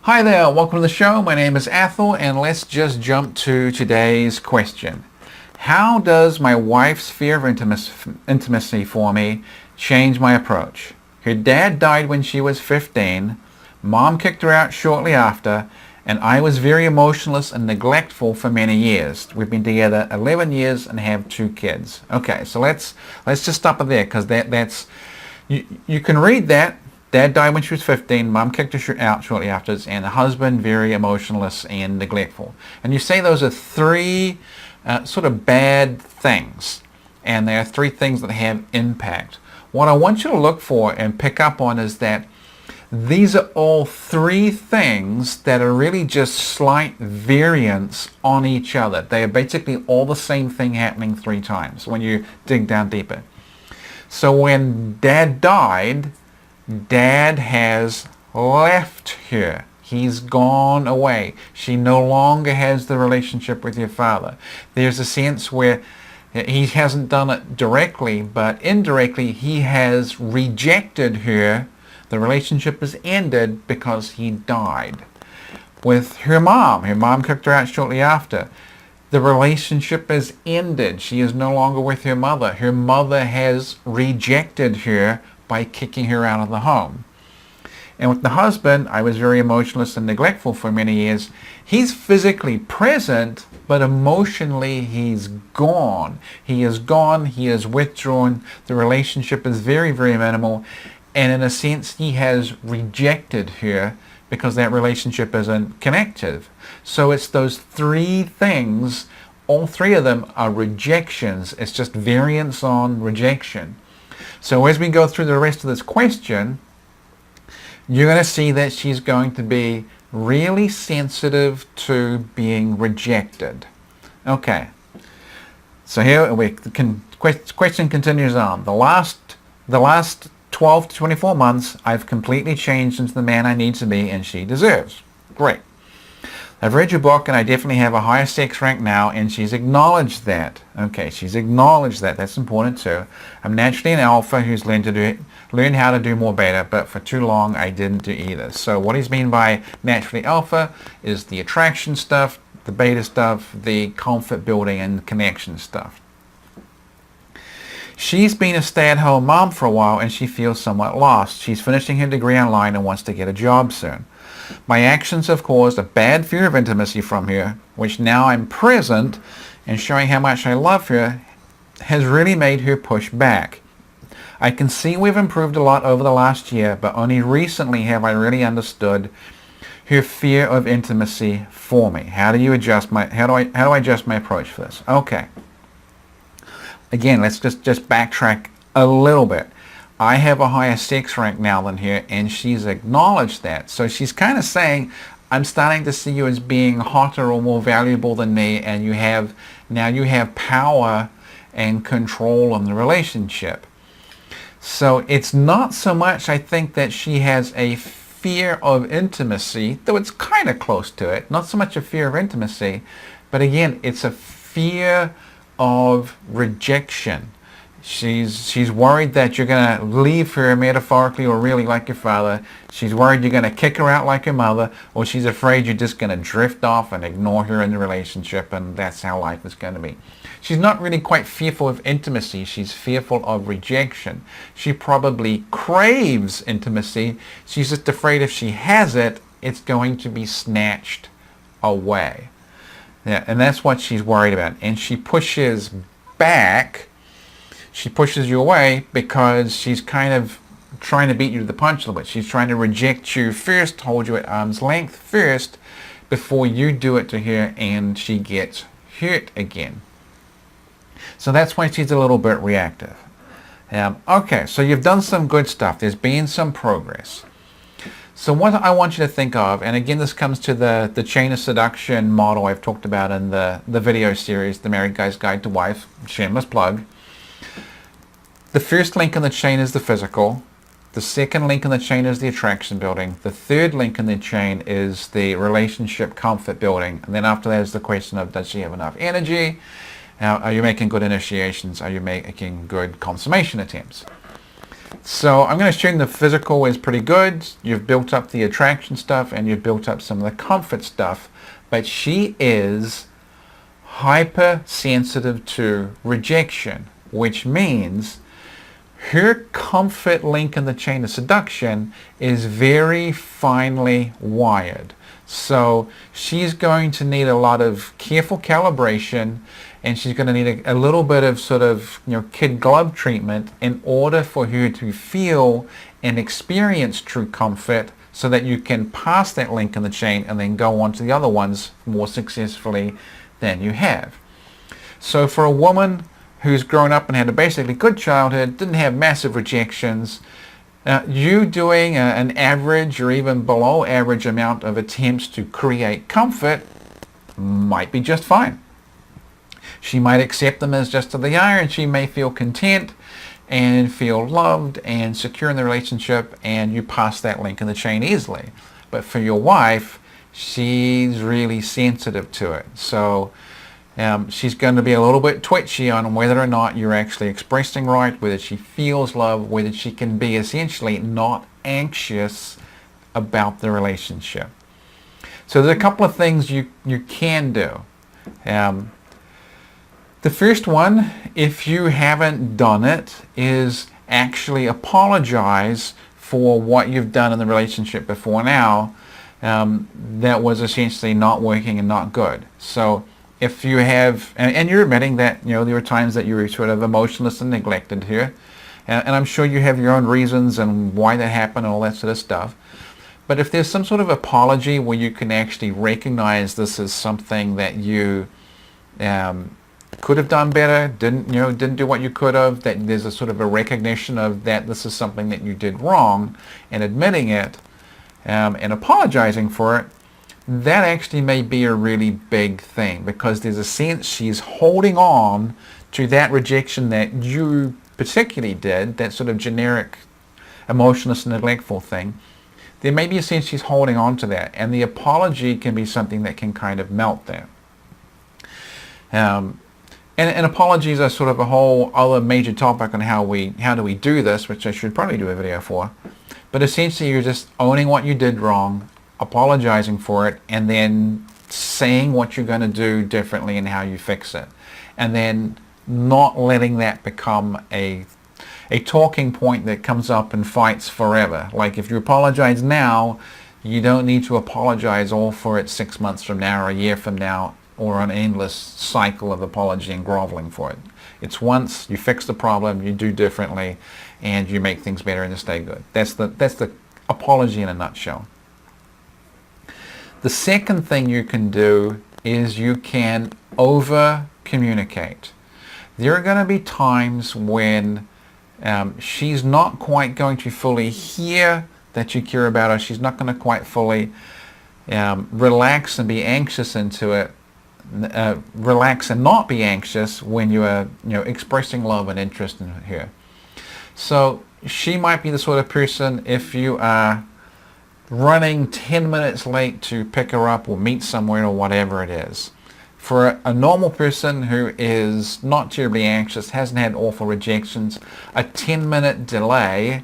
Hi there, welcome to the show. My name is Athel, and let's just jump to today's question. How does my wife's fear of intimacy for me change my approach? Her dad died when she was 15, mom kicked her out shortly after, and I was very emotionless and neglectful for many years. We've been together 11 years and have 2 kids. Okay, so let's just stop it there, because that's you can read that. Dad died when she was 15, mom kicked her out shortly after, and the husband very emotionless and neglectful. And you say those are 3 sort of bad things, and there are 3 things that have impact. What I want you to look for and pick up on is that these are all 3 things that are really just slight variants on each other. They are basically all the same thing happening 3 times when you dig down deeper. So when Dad died, Dad has left her. He's gone away. She no longer has the relationship with your father. There's a sense where he hasn't done it directly, but indirectly he has rejected her. The relationship has ended because he died. With her mom kicked her out shortly after. The relationship has ended. She is no longer with her mother. Her mother has rejected her by kicking her out of the home. And with the husband, I was very emotionless and neglectful for many years. He's physically present, but emotionally he's gone. He is gone, he is withdrawn, the relationship is very, very minimal, and in a sense he has rejected her because that relationship isn't connective. So it's those 3 things, all 3 of them are rejections. It's just variants on rejection. So as we go through the rest of this question, you're going to see that she's going to be really sensitive to being rejected. Okay, so here question continues on. The last 12 to 24 months, I've completely changed into the man I need to be and she deserves. Great. I've read your book and I definitely have a higher sex rank now, and she's acknowledged that. Okay, she's acknowledged that. That's important too. I'm naturally an alpha who's learned how to do more beta, but for too long I didn't do either. So what he's mean by naturally alpha is the attraction stuff, the beta stuff, the comfort building and connection stuff. She's been a stay-at-home mom for a while and she feels somewhat lost. She's finishing her degree online and wants to get a job soon. My actions have caused a bad fear of intimacy from her, which now I'm present and showing how much I love her has really made her push back. I can see we've improved a lot over the last year, but only recently have I really understood her fear of intimacy for me. How do I adjust my approach for this? Okay. Again, let's just backtrack a little bit. I have a higher sex rank now than her, and she's acknowledged that. So she's kind of saying, I'm starting to see you as being hotter or more valuable than me, and you have power and control in the relationship. So it's not so much, I think, that she has a fear of intimacy, though it's kind of close to it. Not so much a fear of intimacy, but again, it's a fear of rejection. She's worried that you're going to leave her metaphorically or really like your father. She's worried you're going to kick her out like your mother, or she's afraid you're just going to drift off and ignore her in the relationship, and that's how life is going to be. She's not really quite fearful of intimacy. She's fearful of rejection. She probably craves intimacy. She's just afraid if she has it, it's going to be snatched away. Yeah, and that's what she's worried about. And she pushes back. She pushes you away because she's kind of trying to beat you to the punch a little bit. She's trying to reject you first, hold you at arm's length first, before you do it to her and she gets hurt again. So that's why she's a little bit reactive. Okay, so you've done some good stuff. There's been some progress. So what I want you to think of, and again this comes to the chain of seduction model I've talked about in the video series, The Married Guy's Guide to Wife, shameless plug. The first link in the chain is the physical. The second link in the chain is the attraction building. The third link in the chain is the relationship comfort building. And then after that is the question of, does she have enough energy? Are you making good initiations? Are you making good consummation attempts? So I'm going to assume the physical is pretty good. You've built up the attraction stuff and you've built up some of the comfort stuff. But she is hypersensitive to rejection, which means her comfort link in the chain of seduction is very finely wired. So she's going to need a lot of careful calibration, and she's going to need a little bit of sort of, kid glove treatment in order for her to feel and experience true comfort, so that you can pass that link in the chain and then go on to the other ones more successfully than you have. So for a woman who's grown up and had a basically good childhood, didn't have massive rejections, you doing an average or even below average amount of attempts to create comfort might be just fine. She might accept them as just who they are, and she may feel content and feel loved and secure in the relationship, and you pass that link in the chain easily. But for your wife, she's really sensitive to it. So she's going to be a little bit twitchy on whether or not you're actually expressing right, whether she feels love, whether she can be essentially not anxious about the relationship. So there's a couple of things you can do. The first one, if you haven't done it, is actually apologize for what you've done in the relationship before now that was essentially not working and not good. So if you have, and you're admitting that, there were times that you were sort of emotionless and neglected here, and I'm sure you have your own reasons and why that happened and all that sort of stuff. But if there's some sort of apology where you can actually recognize this as something that you could have done better, didn't do what you could have, that there's a sort of a recognition of that this is something that you did wrong, and admitting it and apologizing for it, that actually may be a really big thing, because there's a sense she's holding on to that rejection that you particularly did, that sort of generic emotionless and neglectful thing. There may be a sense she's holding on to that, and the apology can be something that can kind of melt that. And apologies are sort of a whole other major topic on how do we do this, which I should probably do a video for. But essentially you're just owning what you did wrong, apologizing for it, and then saying what you're going to do differently and how you fix it. And then not letting that become a talking point that comes up in fights forever. Like if you apologize now, you don't need to apologize all for it 6 months from now or a year from now, or an endless cycle of apology and groveling for it. It's once, you fix the problem, you do differently, and you make things better and you stay good. That's the apology in a nutshell. The second thing you can do is you can over-communicate. There are going to be times when she's not quite going to fully hear that you care about her. She's not going to quite fully relax and be anxious into it. Relax and not be anxious when you are expressing love and interest in her. So she might be the sort of person, if you are running 10 minutes late to pick her up or meet somewhere or whatever it is, for a normal person who is not terribly anxious, hasn't had awful rejections, a 10-minute delay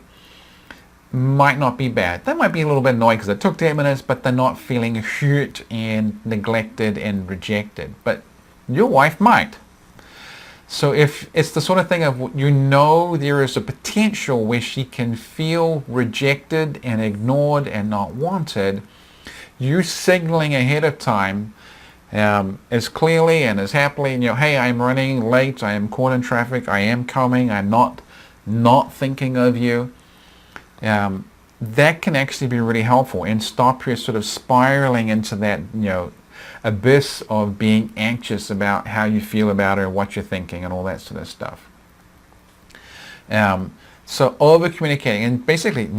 might not be bad. They might be a little bit annoyed because it took 10 minutes, but they're not feeling hurt and neglected and rejected. But your wife might. So if it's the sort of thing of, there is a potential where she can feel rejected and ignored and not wanted, you signaling ahead of time as clearly and as happily, hey, I'm running late, I am caught in traffic, I am coming, I'm not thinking of you. That can actually be really helpful and stop her sort of spiraling into that, abyss of being anxious about how you feel about her, what you're thinking, and all that sort of stuff. So over communicating and basically,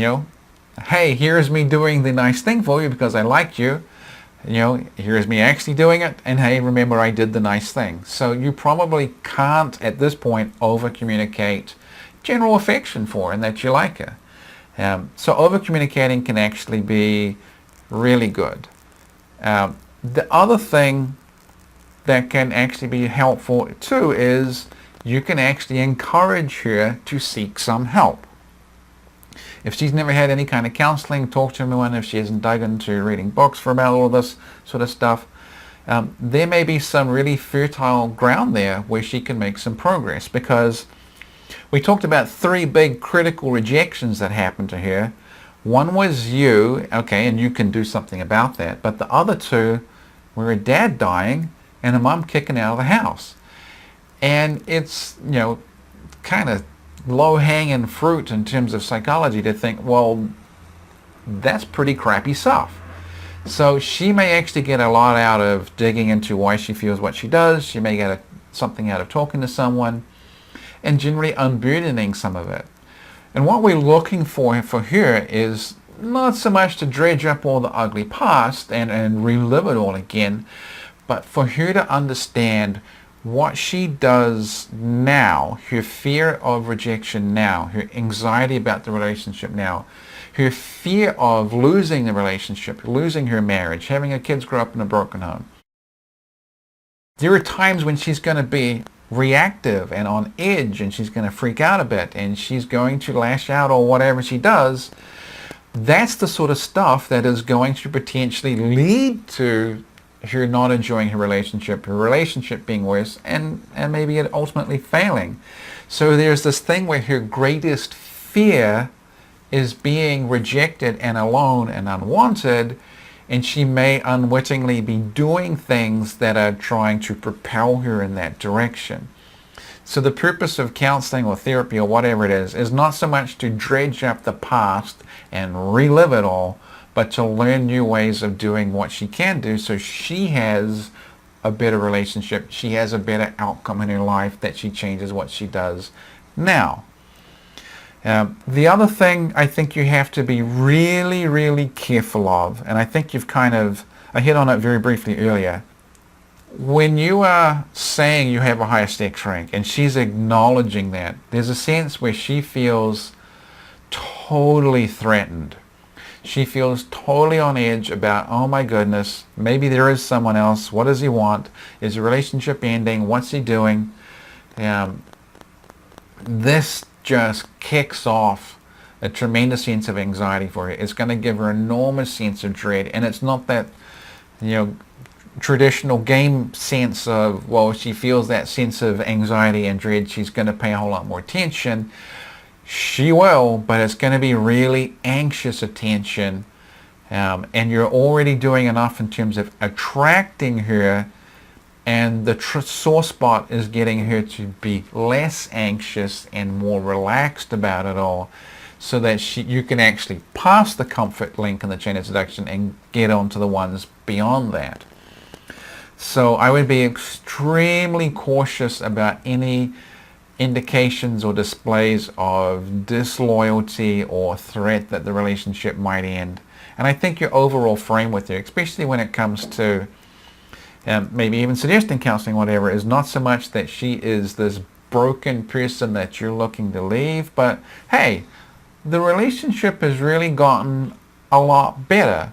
hey, here's me doing the nice thing for you because I liked you. Here's me actually doing it, and hey, remember I did the nice thing. So you probably can't at this point over communicate general affection for her and that you like her. So over communicating can actually be really good. The other thing that can actually be helpful too is you can actually encourage her to seek some help. If she's never had any kind of counseling, talk to anyone, if she hasn't dug into reading books for about all this sort of stuff, there may be some really fertile ground there where she can make some progress, because we talked about 3 big critical rejections that happened to her. One was you, okay, and you can do something about that, but the other 2 were a dad dying and a mom kicking out of the house. And it's, kind of low-hanging fruit in terms of psychology to think, well, that's pretty crappy stuff. So she may actually get a lot out of digging into why she feels what she does. She may get something out of talking to someone and generally unburdening some of it. And what we're looking for her is not so much to dredge up all the ugly past and relive it all again, but for her to understand what she does now, her fear of rejection now, her anxiety about the relationship now, her fear of losing the relationship, losing her marriage, having her kids grow up in a broken home. There are times when she's going to be reactive and on edge, and she's going to freak out a bit, and she's going to lash out or whatever she does. That's the sort of stuff that is going to potentially lead to her not enjoying her relationship being worse, and maybe it ultimately failing. So there's this thing where her greatest fear is being rejected and alone and unwanted, and she may unwittingly be doing things that are trying to propel her in that direction. So the purpose of counseling or therapy or whatever it is not so much to dredge up the past and relive it all, but to learn new ways of doing what she can do so she has a better relationship, she has a better outcome in her life, that she changes what she does now. The other thing I think you have to be really, really careful of, and I think I hit on it very briefly earlier, when you are saying you have a higher sex rank and she's acknowledging that, there's a sense where she feels totally threatened. She feels totally on edge about, oh my goodness, maybe there is someone else. What does he want? Is the relationship ending? What's he doing? This just kicks off a tremendous sense of anxiety for her. It's going to give her an enormous sense of dread, and it's not that traditional game sense of, well, she feels that sense of anxiety and dread, she's going to pay a whole lot more attention. She will, but it's going to be really anxious attention, and you're already doing enough in terms of attracting her, and the sore spot is getting her to be less anxious and more relaxed about it all, so that you can actually pass the comfort link in the chain of seduction and get on to the ones beyond that. So I would be extremely cautious about any indications or displays of disloyalty or threat that the relationship might end. And I think your overall frame with her, especially when it comes to maybe even suggesting counseling, whatever, is not so much that she is this broken person that you're looking to leave, but hey, the relationship has really gotten a lot better.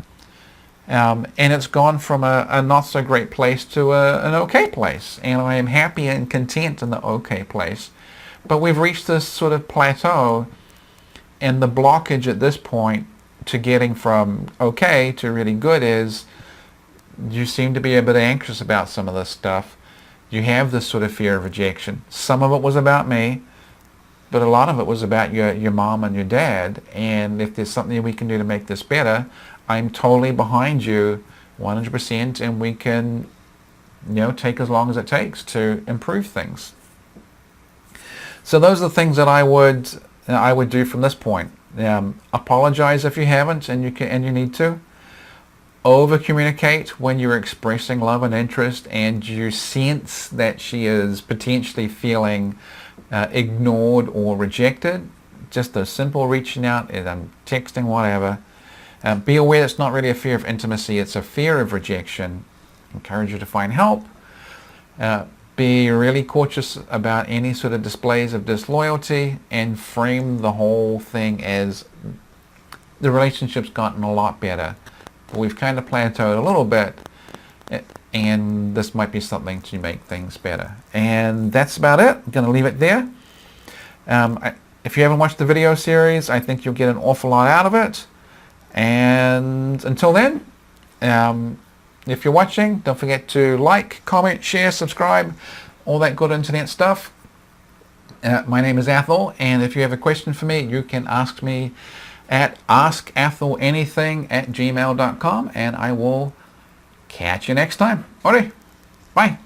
And it's gone from a not so great place to an okay place, and I am happy and content in the okay place. But we've reached this sort of plateau, and the blockage at this point to getting from okay to really good is you seem to be a bit anxious about some of this stuff. You have this sort of fear of rejection. Some of it was about me, but a lot of it was about your mom and your dad, and if there's something we can do to make this better, I'm totally behind you 100%, and we can take as long as it takes to improve things. So those are the things that I would do from this point. Apologize if you haven't, and you need to. Over communicate when you're expressing love and interest and you sense that she is potentially feeling ignored or rejected. Just a simple reaching out, texting, whatever. Be aware it's not really a fear of intimacy, it's a fear of rejection. Encourage you to find help. Be really cautious about any sort of displays of disloyalty, and frame the whole thing as the relationship's gotten a lot better. We've kind of plateaued a little bit, and this might be something to make things better. And that's about it. I'm going to leave it there. If you haven't watched the video series, I think you'll get an awful lot out of it. And until then, if you're watching, don't forget to like, comment, share, subscribe, all that good internet stuff. My name is Athol, and if you have a question for me, you can ask me at askatholanything@gmail.com, and I will catch you next time. Alright, bye.